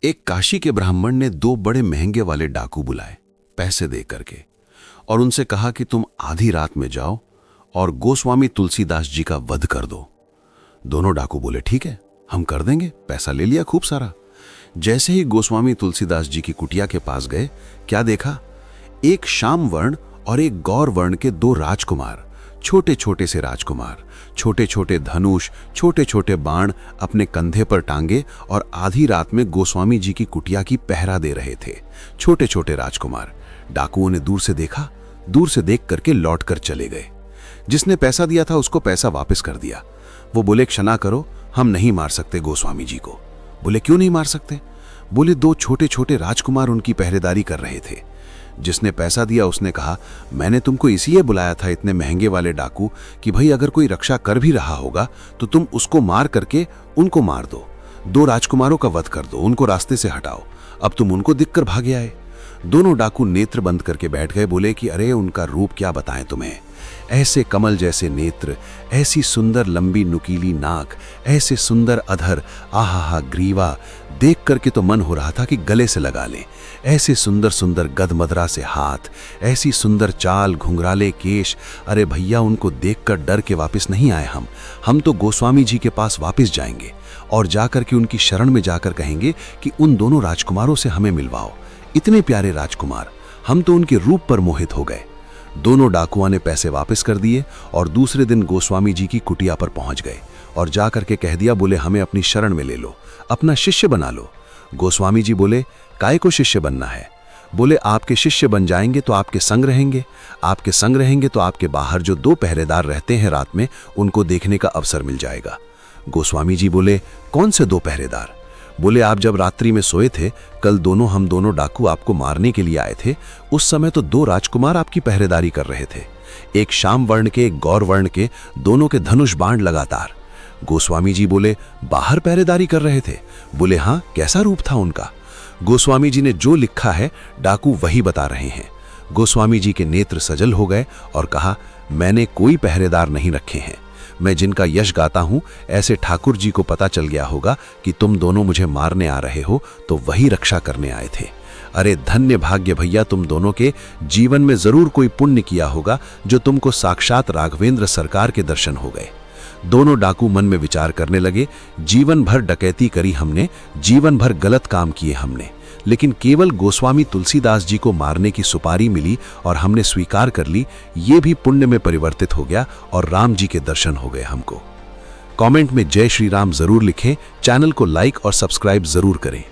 एक काशी के ब्राह्मण ने दो बड़े महंगे वाले डाकू बुलाए पैसे दे करके और उनसे कहा कि तुम आधी रात में जाओ और गोस्वामी तुलसीदास जी का वध कर दो। दोनों डाकू बोले ठीक है, हम कर देंगे। पैसा ले लिया खूब सारा। जैसे ही गोस्वामी तुलसीदास जी की कुटिया के पास गए, क्या देखा? एक श्याम वर्ण और एक गौर वर्ण के दो राजकुमार, छोटे छोटे से राजकुमार, छोटे छोटे धनुष, छोटे छोटे बाण अपने कंधे पर टांगे और आधी रात में गोस्वामी जी की कुटिया की पहरा दे रहे थे। छोटे छोटे राजकुमार। डाकुओं ने दूर से देखा, दूर से देख करके लौट कर चले गए। जिसने पैसा दिया था उसको पैसा वापस कर दिया। वो बोले क्षमा करो, हम नहीं मार सकते गोस्वामी जी को। बोले क्यों नहीं मार सकते? बोले दो छोटे छोटे राजकुमार उनकी पहरेदारी कर रहे थे। जिसने पैसा दिया उसने कहा मैंने तुमको इसलिए बुलाया था इतने महंगे वाले डाकू कि भाई अगर कोई रक्षा कर भी रहा होगा तो तुम उसको मार करके उनको मार दो, दो राजकुमारों का वध कर दो, उनको रास्ते से हटाओ। अब तुम उनको दिखकर भागे आए। दोनों डाकू नेत्र बंद करके बैठ गए। बोले कि अरे उनका रूप क्या बताएं तुम्हें, ऐसे कमल जैसे नेत्र, ऐसी सुंदर लंबी नुकीली नाक, ऐसे सुंदर अधर, आहा ग्रीवा, देख करके तो मन हो रहा था कि गले से लगा लें। ऐसे सुंदर सुंदर गदमदरा से हाथ, ऐसी सुंदर चाल, घुंघराले केश। अरे भैया उनको देखकर डर के वापस नहीं आए हम तो गोस्वामी जी के पास वापस जाएंगे और जाकर के उनकी शरण में जाकर कहेंगे कि उन दोनों राजकुमारों से हमें मिलवाओ। इतने प्यारे राजकुमार, हम तो उनके रूप पर मोहित हो गए। दोनों डाकुओं ने पैसे वापस कर दिए और दूसरे दिन गोस्वामी जी की कुटिया पर पहुंच गए और जाकर के कह दिया, बोले हमें अपनी शरण में ले लो, अपना शिष्य बना लो। गोस्वामी जी बोले काय को शिष्य बनना है? बोले आपके शिष्य बन जाएंगे तो आपके संग रहेंगे, आपके संग रहेंगे तो आपके बाहर जो दो पहरेदार रहते हैं रात में उनको देखने का अवसर मिल जाएगा। गोस्वामी जी बोले कौन से दो पहरेदार? बोले आप जब रात्रि में सोए थे, कल हम दोनों डाकू आपको मारने के लिए आए थे, उस समय तो दो राजकुमार आपकी पहरेदारी कर रहे थे, एक श्याम वर्ण के एक गौर वर्ण के, दोनों के धनुष बाण लगातार। गोस्वामी जी बोले बाहर पहरेदारी कर रहे थे? बोले हाँ, कैसा रूप था उनका? गोस्वामी जी ने जो लिखा है डाकू वही बता रहे हैं। गोस्वामी जी के नेत्र सजल हो गए और कहा मैंने कोई पहरेदार नहीं रखे हैं, मैं जिनका यश गाता हूं ऐसे ठाकुर जी को पता चल गया होगा कि तुम दोनों मुझे मारने आ रहे हो तो वही रक्षा करने आए थे। अरे धन्य भाग्य भैया, तुम दोनों के जीवन में जरूर कोई पुण्य किया होगा जो तुमको साक्षात राघवेंद्र सरकार के दर्शन हो गए। दोनों डाकू मन में विचार करने लगे, जीवन भर डकैती करी हमने, जीवन भर गलत काम किए हमने, लेकिन केवल गोस्वामी तुलसीदास जी को मारने की सुपारी मिली और हमने स्वीकार कर ली, ये भी पुण्य में परिवर्तित हो गया और राम जी के दर्शन हो गए हमको। कमेंट में जय श्री राम जरूर लिखें, चैनल को लाइक और सब्सक्राइब जरूर करें।